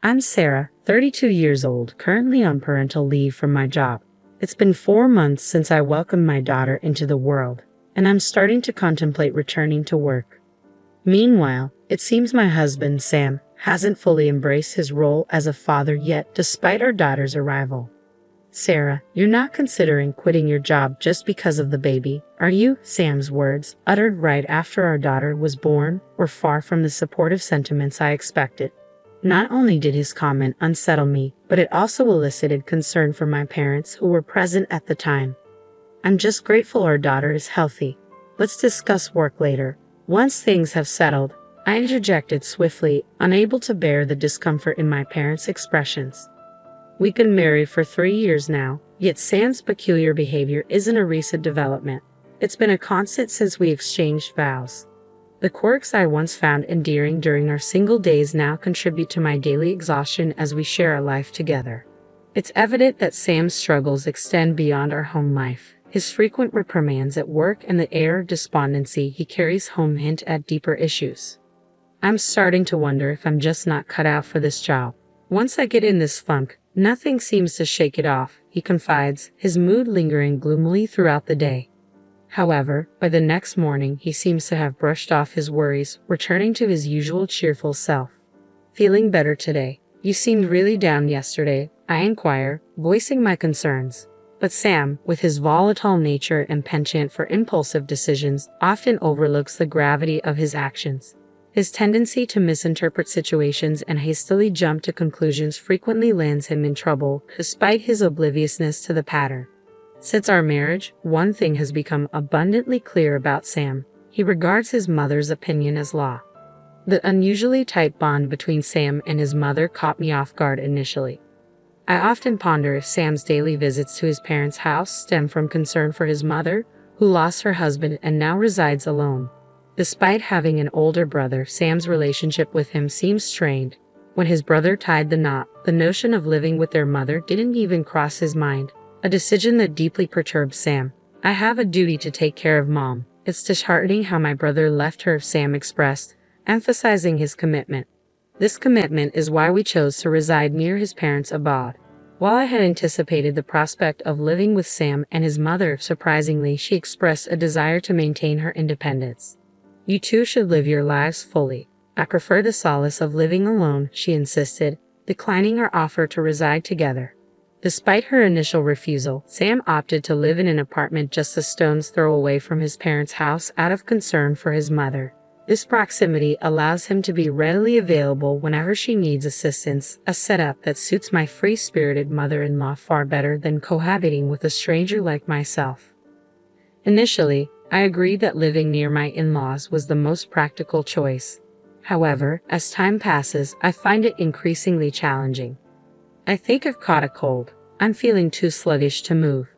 I'm Sarah, 32 years old, currently on parental leave from my job. It's been 4 months since I welcomed my daughter into the world, and I'm starting to contemplate returning to work. Meanwhile, it seems my husband, Sam, hasn't fully embraced his role as a father yet, despite our daughter's arrival. Sarah, you're not considering quitting your job just because of the baby, are you? Sam's words, uttered right after our daughter was born, were far from the supportive sentiments I expected. Not only did his comment unsettle me, but it also elicited concern from my parents who were present at the time. I'm just grateful our daughter is healthy. Let's discuss work later. Once things have settled, I interjected swiftly, unable to bear the discomfort in my parents' expressions. We've been married for 3 years now, yet Sam's peculiar behavior isn't a recent development. It's been a constant since we exchanged vows. The quirks I once found endearing during our single days now contribute to my daily exhaustion as we share our life together. It's evident that Sam's struggles extend beyond our home life. His frequent reprimands at work and the air of despondency he carries home hint at deeper issues. I'm starting to wonder if I'm just not cut out for this job. Once I get in this funk, nothing seems to shake it off, he confides, his mood lingering gloomily throughout the day. However, by the next morning he seems to have brushed off his worries, returning to his usual cheerful self. Feeling better today? You seemed really down yesterday, I inquire, voicing my concerns. But Sam, with his volatile nature and penchant for impulsive decisions, often overlooks the gravity of his actions. His tendency to misinterpret situations and hastily jump to conclusions frequently lands him in trouble, despite his obliviousness to the pattern. Since our marriage, one thing has become abundantly clear about Sam. He regards his mother's opinion as law. The unusually tight bond between Sam and his mother caught me off guard initially. I often ponder if Sam's daily visits to his parents' house stem from concern for his mother, who lost her husband and now resides alone. Despite having an older brother, Sam's relationship with him seems strained. When his brother tied the knot, the notion of living with their mother didn't even cross his mind, a decision that deeply perturbed Sam. I have a duty to take care of Mom. It's disheartening how my brother left her, Sam expressed, emphasizing his commitment. This commitment is why we chose to reside near his parents abroad. While I had anticipated the prospect of living with Sam and his mother, surprisingly, she expressed a desire to maintain her independence. You two should live your lives fully. I prefer the solace of living alone, she insisted, declining our offer to reside together. Despite her initial refusal, Sam opted to live in an apartment just a stone's throw away from his parents' house out of concern for his mother. This proximity allows him to be readily available whenever she needs assistance, a setup that suits my free-spirited mother-in-law far better than cohabiting with a stranger like myself. Initially, I agreed that living near my in-laws was the most practical choice. However, as time passes, I find it increasingly challenging. I think I've caught a cold. I'm feeling too sluggish to move.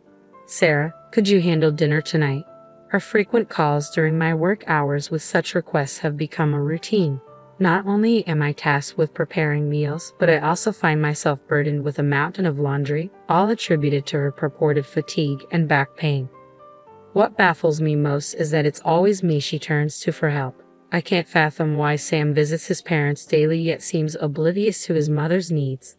Sarah, could you handle dinner tonight? Our frequent calls during my work hours with such requests have become a routine. Not only am I tasked with preparing meals, but I also find myself burdened with a mountain of laundry, all attributed to her purported fatigue and back pain. What baffles me most is that it's always me she turns to for help. I can't fathom why Sam visits his parents daily yet seems oblivious to his mother's needs.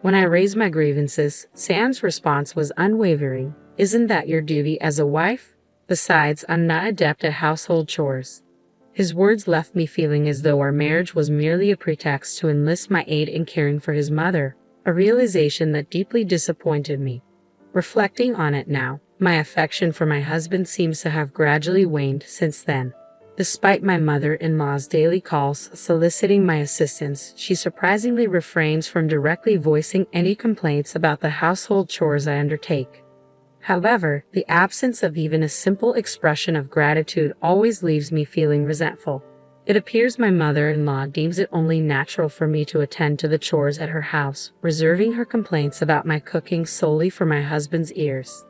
When I raised my grievances, Sam's response was unwavering. Isn't that your duty as a wife? Besides, I'm not adept at household chores. His words left me feeling as though our marriage was merely a pretext to enlist my aid in caring for his mother, a realization that deeply disappointed me. Reflecting on it now, my affection for my husband seems to have gradually waned since then. Despite my mother-in-law's daily calls soliciting my assistance, she surprisingly refrains from directly voicing any complaints about the household chores I undertake. However, the absence of even a simple expression of gratitude always leaves me feeling resentful. It appears my mother-in-law deems it only natural for me to attend to the chores at her house, reserving her complaints about my cooking solely for my husband's ears.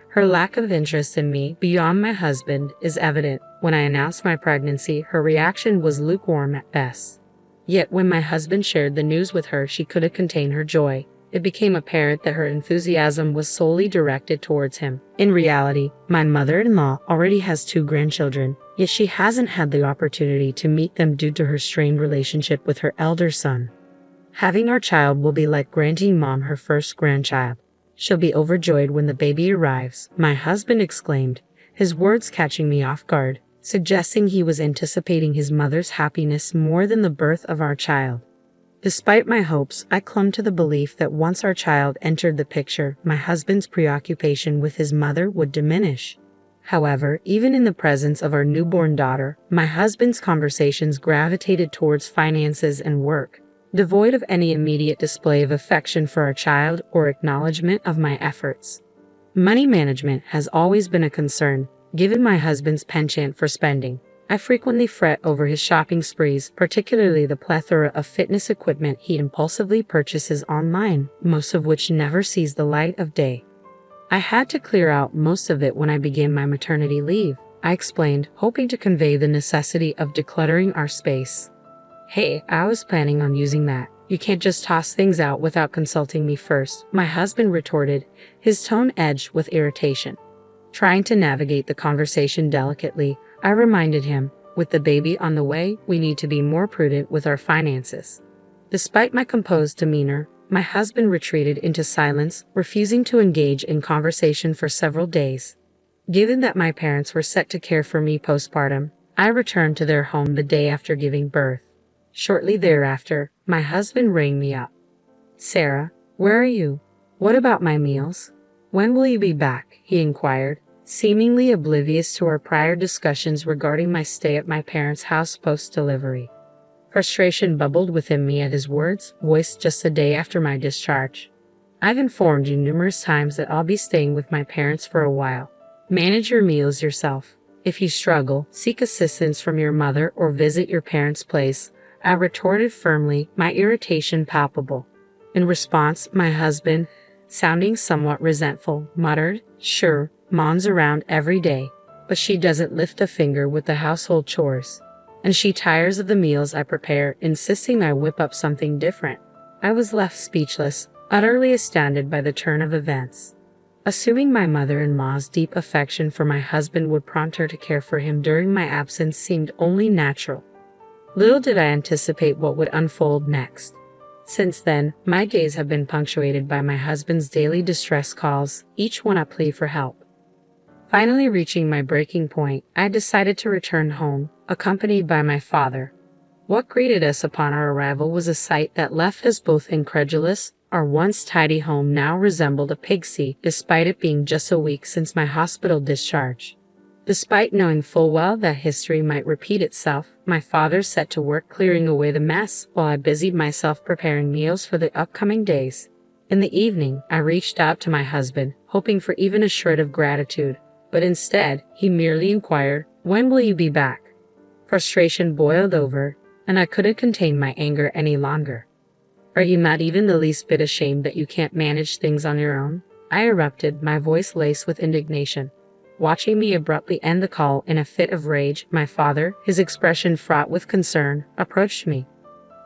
Her lack of interest in me, beyond my husband, is evident. When I announced my pregnancy, her reaction was lukewarm at best. Yet when my husband shared the news with her, she couldn't contain her joy. It became apparent that her enthusiasm was solely directed towards him. In reality, my mother-in-law already has 2 grandchildren, yet she hasn't had the opportunity to meet them due to her strained relationship with her elder son. Having our child will be like granting mom her first grandchild. She'll be overjoyed when the baby arrives, my husband exclaimed, his words catching me off guard, suggesting he was anticipating his mother's happiness more than the birth of our child. Despite my hopes, I clung to the belief that once our child entered the picture, my husband's preoccupation with his mother would diminish. However, even in the presence of our newborn daughter, my husband's conversations gravitated towards finances and work, devoid of any immediate display of affection for our child or acknowledgement of my efforts. Money management has always been a concern, given my husband's penchant for spending. I frequently fret over his shopping sprees, particularly the plethora of fitness equipment he impulsively purchases online, most of which never sees the light of day. I had to clear out most of it when I began my maternity leave, I explained, hoping to convey the necessity of decluttering our space. Hey, I was planning on using that. You can't just toss things out without consulting me first, my husband retorted, his tone edged with irritation. Trying to navigate the conversation delicately, I reminded him, with the baby on the way, we need to be more prudent with our finances. Despite my composed demeanor, my husband retreated into silence, refusing to engage in conversation for several days. Given that my parents were set to care for me postpartum, I returned to their home the day after giving birth. Shortly thereafter, my husband rang me up. Sarah, where are you? What about my meals? When will you be back? He inquired, seemingly oblivious to our prior discussions regarding my stay at my parents' house post-delivery. Frustration bubbled within me at his words, voiced just a day after my discharge. I've informed you numerous times that I'll be staying with my parents for a while. Manage your meals yourself. If you struggle, seek assistance from your mother or visit your parents' place, I retorted firmly, my irritation palpable. In response, my husband, sounding somewhat resentful, muttered, Sure, Mom's around every day, but she doesn't lift a finger with the household chores. And she tires of the meals I prepare, insisting I whip up something different. I was left speechless, utterly astounded by the turn of events. Assuming my mother-in-law's deep affection for my husband would prompt her to care for him during my absence seemed only natural. Little did I anticipate what would unfold next. Since then, my days have been punctuated by my husband's daily distress calls, each one a plea for help. Finally reaching my breaking point, I decided to return home, accompanied by my father. What greeted us upon our arrival was a sight that left us both incredulous. Our once tidy home now resembled a pigsty, despite it being just a week since my hospital discharge. Despite knowing full well that history might repeat itself, my father set to work clearing away the mess while I busied myself preparing meals for the upcoming days. In the evening, I reached out to my husband, hoping for even a shred of gratitude, but instead, he merely inquired, When will you be back? Frustration boiled over, and I couldn't contain my anger any longer. Are you not even the least bit ashamed that you can't manage things on your own? I erupted, my voice laced with indignation. Watching me abruptly end the call in a fit of rage, my father, his expression fraught with concern, approached me.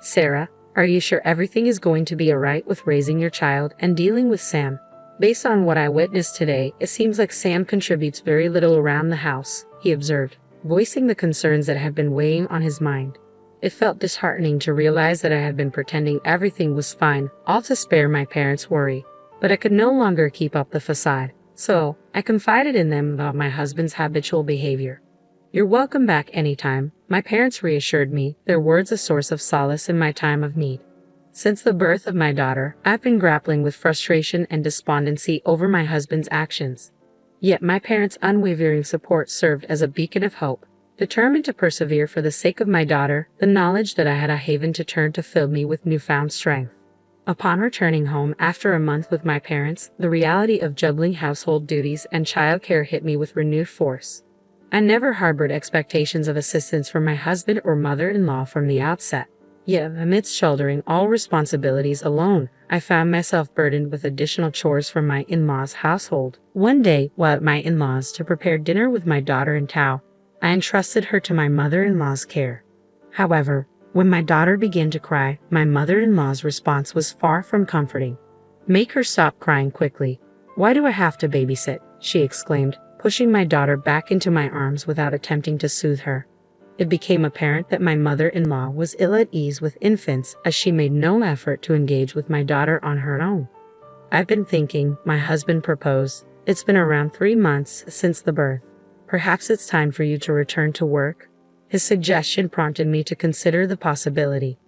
Sarah, are you sure everything is going to be alright with raising your child and dealing with Sam? Based on what I witnessed today, it seems like Sam contributes very little around the house, he observed, voicing the concerns that had been weighing on his mind. It felt disheartening to realize that I had been pretending everything was fine, all to spare my parents' worry. But I could no longer keep up the facade. So, I confided in them about my husband's habitual behavior. You're welcome back anytime, my parents reassured me, their words a source of solace in my time of need. Since the birth of my daughter, I've been grappling with frustration and despondency over my husband's actions. Yet my parents' unwavering support served as a beacon of hope. Determined to persevere for the sake of my daughter, the knowledge that I had a haven to turn to filled me with newfound strength. Upon returning home after a month with my parents, the reality of juggling household duties and childcare hit me with renewed force. I never harbored expectations of assistance from my husband or mother-in-law from the outset. Yet, amidst shouldering all responsibilities alone, I found myself burdened with additional chores from my in-laws' household. One day, while at my in-laws to prepare dinner with my daughter in tow, I entrusted her to my mother-in-law's care. However, when my daughter began to cry, my mother-in-law's response was far from comforting. Make her stop crying quickly. Why do I have to babysit? She exclaimed, pushing my daughter back into my arms without attempting to soothe her. It became apparent that my mother-in-law was ill at ease with infants as she made no effort to engage with my daughter on her own. I've been thinking, my husband proposed. It's been around 3 months since the birth. Perhaps it's time for you to return to work. His suggestion prompted me to consider the possibility.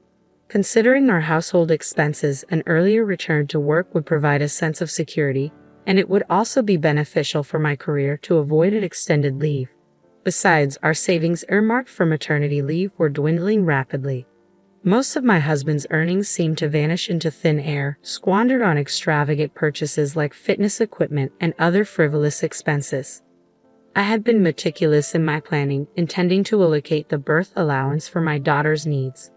Considering our household expenses, an earlier return to work would provide a sense of security, and it would also be beneficial for my career to avoid an extended leave. Besides, our savings earmarked for maternity leave were dwindling rapidly. Most of my husband's earnings seemed to vanish into thin air, squandered on extravagant purchases like fitness equipment and other frivolous expenses. I had been meticulous in my planning, intending to allocate the birth allowance for my daughter's needs.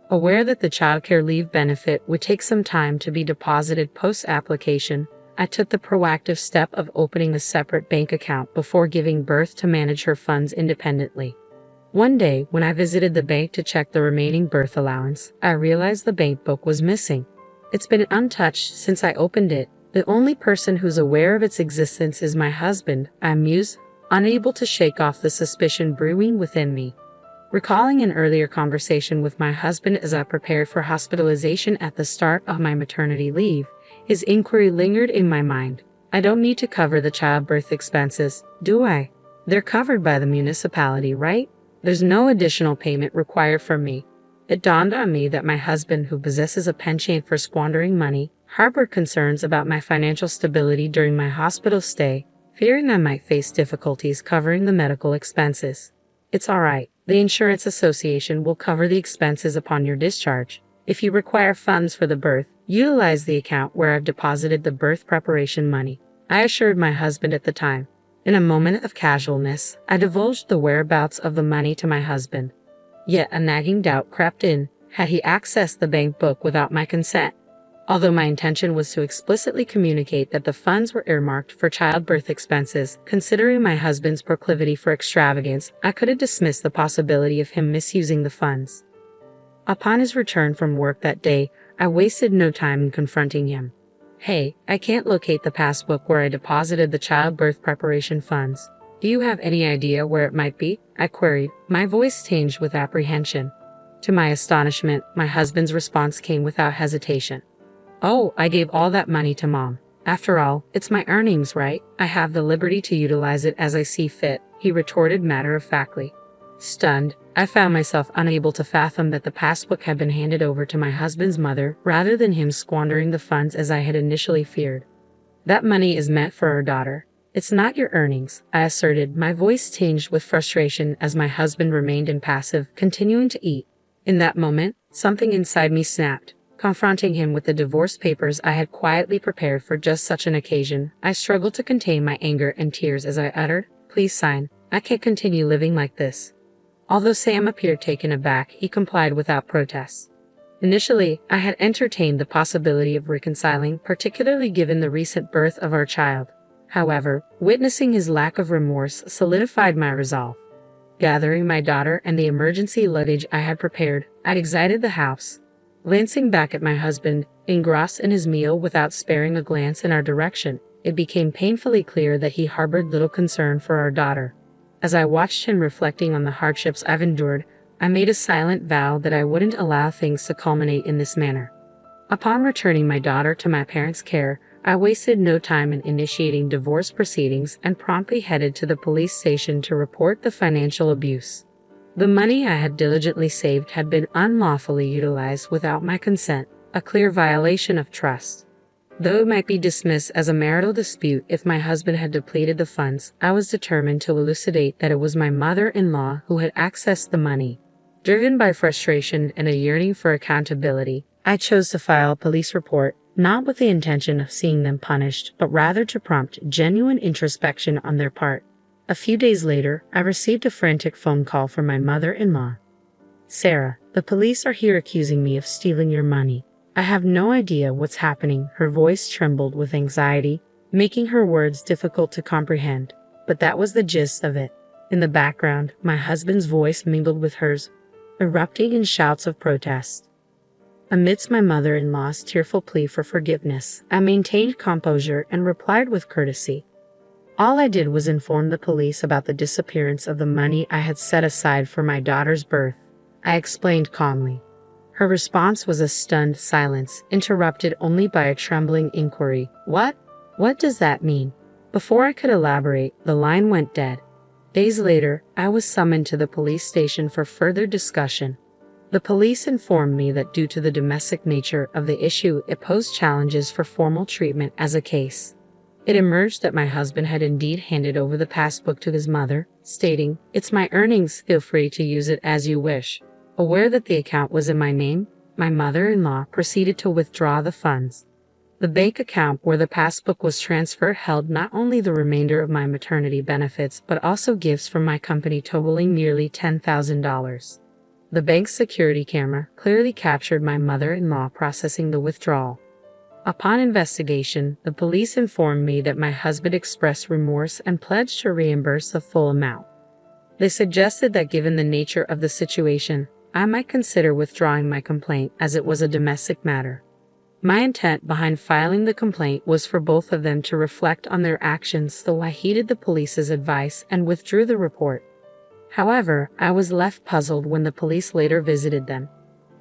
Aware that the childcare leave benefit would take some time to be deposited post-application, I took the proactive step of opening a separate bank account before giving birth to manage her funds independently. One day, when I visited the bank to check the remaining birth allowance, I realized the bank book was missing. It's been untouched since I opened it. The only person who's aware of its existence is my husband, I mused, unable to shake off the suspicion brewing within me. Recalling an earlier conversation with my husband as I prepared for hospitalization at the start of my maternity leave, his inquiry lingered in my mind. I don't need to cover the childbirth expenses, do I? They're covered by the municipality, right? There's no additional payment required from me. It dawned on me that my husband, who possesses a penchant for squandering money, harbored concerns about my financial stability during my hospital stay, fearing I might face difficulties covering the medical expenses. It's all right. The Insurance Association will cover the expenses upon your discharge. If you require funds for the birth, utilize the account where I've deposited the birth preparation money, I assured my husband at the time. In a moment of casualness, I divulged the whereabouts of the money to my husband. Yet a nagging doubt crept in. Had he accessed the bank book without my consent? Although my intention was to explicitly communicate that the funds were earmarked for childbirth expenses, considering my husband's proclivity for extravagance, I couldn't dismiss the possibility of him misusing the funds. Upon his return from work that day, I wasted no time in confronting him. Hey, I can't locate the passbook where I deposited the childbirth preparation funds. Do you have any idea where it might be? I queried, my voice tinged with apprehension. To my astonishment, my husband's response came without hesitation. Oh, I gave all that money to Mom. After all, it's my earnings, right? I have the liberty to utilize it as I see fit, he retorted matter-of-factly. Stunned, I found myself unable to fathom that the passbook had been handed over to my husband's mother rather than him squandering the funds as I had initially feared. That money is meant for our daughter. It's not your earnings, I asserted, my voice tinged with frustration as my husband remained impassive, continuing to eat. In that moment, something inside me snapped. Confronting him with the divorce papers I had quietly prepared for just such an occasion, I struggled to contain my anger and tears as I uttered, "Please sign. I can't continue living like this." Although Sam appeared taken aback, he complied without protest. Initially, I had entertained the possibility of reconciling, particularly given the recent birth of our child. However, witnessing his lack of remorse solidified my resolve. Gathering my daughter and the emergency luggage I had prepared, I exited the house. Glancing back at my husband, engrossed in his meal without sparing a glance in our direction, it became painfully clear that he harbored little concern for our daughter. As I watched him reflecting on the hardships I've endured, I made a silent vow that I wouldn't allow things to culminate in this manner. Upon returning my daughter to my parents' care, I wasted no time in initiating divorce proceedings and promptly headed to the police station to report the financial abuse. The money I had diligently saved had been unlawfully utilized without my consent, a clear violation of trust. Though it might be dismissed as a marital dispute if my husband had depleted the funds, I was determined to elucidate that it was my mother-in-law who had accessed the money. Driven by frustration and a yearning for accountability, I chose to file a police report, not with the intention of seeing them punished, but rather to prompt genuine introspection on their part. A few days later, I received a frantic phone call from my mother-in-law. "Sarah, the police are here accusing me of stealing your money. I have no idea what's happening." Her voice trembled with anxiety, making her words difficult to comprehend. But that was the gist of it. In the background, my husband's voice mingled with hers, erupting in shouts of protest. Amidst my mother-in-law's tearful plea for forgiveness, I maintained composure and replied with courtesy, All I did was inform the police about the disappearance of the money I had set aside for my daughter's birth. I explained calmly. Her response was a stunned silence, interrupted only by a trembling inquiry. What? What does that mean? Before I could elaborate, the line went dead. Days later, I was summoned to the police station for further discussion. The police informed me that due to the domestic nature of the issue, it posed challenges for formal treatment as a case. It emerged that my husband had indeed handed over the passbook to his mother, stating, "It's my earnings, feel free to use it as you wish." Aware that the account was in my name, my mother-in-law proceeded to withdraw the funds. The bank account where the passbook was transferred held not only the remainder of my maternity benefits but also gifts from my company totaling nearly $10,000. The bank's security camera clearly captured my mother-in-law processing the withdrawal. Upon investigation, the police informed me that my husband expressed remorse and pledged to reimburse the full amount. They suggested that given the nature of the situation, I might consider withdrawing my complaint as it was a domestic matter. My intent behind filing the complaint was for both of them to reflect on their actions, though I heeded the police's advice and withdrew the report. However, I was left puzzled when the police later visited them.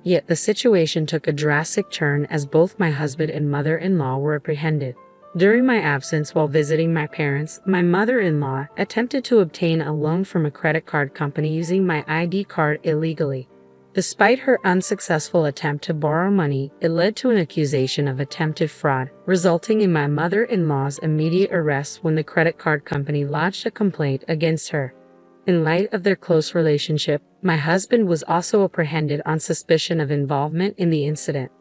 Yet the situation took a drastic turn as both my husband and mother-in-law were apprehended. During my absence while visiting my parents, my mother-in-law attempted to obtain a loan from a credit card company using my ID card illegally. Despite her unsuccessful attempt to borrow money, it led to an accusation of attempted fraud, resulting in my mother-in-law's immediate arrest when the credit card company lodged a complaint against her. In light of their close relationship, my husband was also apprehended on suspicion of involvement in the incident.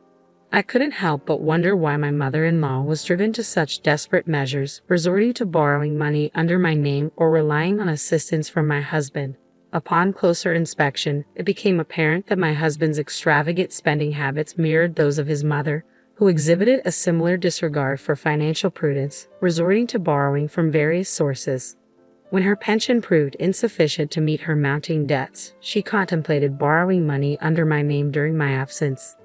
I couldn't help but wonder why my mother-in-law was driven to such desperate measures, resorting to borrowing money under my name or relying on assistance from my husband. Upon closer inspection, it became apparent that my husband's extravagant spending habits mirrored those of his mother, who exhibited a similar disregard for financial prudence, resorting to borrowing from various sources. When her pension proved insufficient to meet her mounting debts, she contemplated borrowing money under my name during my absence.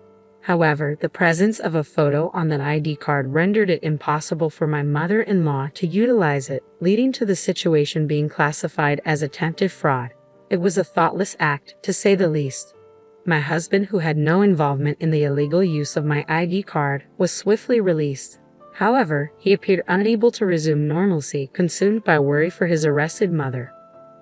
However, the presence of a photo on that ID card rendered it impossible for my mother-in-law to utilize it, leading to the situation being classified as attempted fraud. It was a thoughtless act, to say the least. My husband, who had no involvement in the illegal use of my ID card, was swiftly released. However, he appeared unable to resume normalcy, consumed by worry for his arrested mother.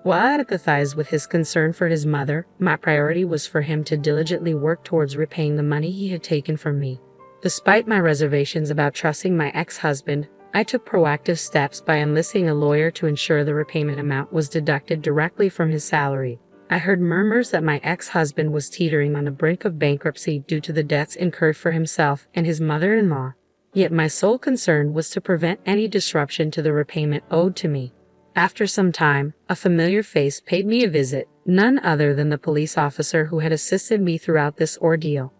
While I empathized with his concern for his mother, my priority was for him to diligently work towards repaying the money he had taken from me. Despite my reservations about trusting my ex-husband, I took proactive steps by enlisting a lawyer to ensure the repayment amount was deducted directly from his salary. I heard murmurs that my ex-husband was teetering on the brink of bankruptcy due to the debts incurred for himself and his mother-in-law. Yet my sole concern was to prevent any disruption to the repayment owed to me. After some time, a familiar face paid me a visit, none other than the police officer who had assisted me throughout this ordeal.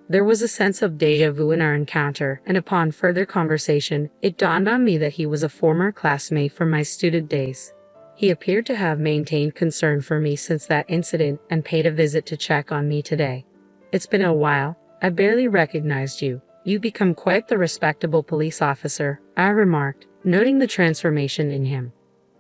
There was a sense of déjà vu in our encounter, and upon further conversation, it dawned on me that he was a former classmate from my student days. He appeared to have maintained concern for me since that incident and paid a visit to check on me today. "It's been a while. I barely recognized you. You've become quite the respectable police officer," I remarked, noting the transformation in him.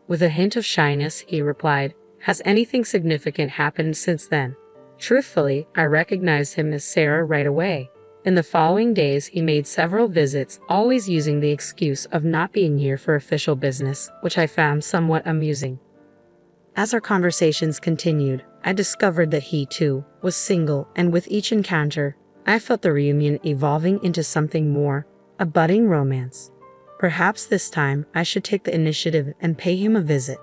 With a hint of shyness, he replied, "Has anything significant happened since then?" Truthfully, I recognized him as Sarah right away. In the following days, he made several visits, always using the excuse of not being here for official business, which I found somewhat amusing. As our conversations continued, I discovered that he, too, was single, and with each encounter, I felt the reunion evolving into something more, a budding romance. Perhaps this time I should take the initiative and pay him a visit.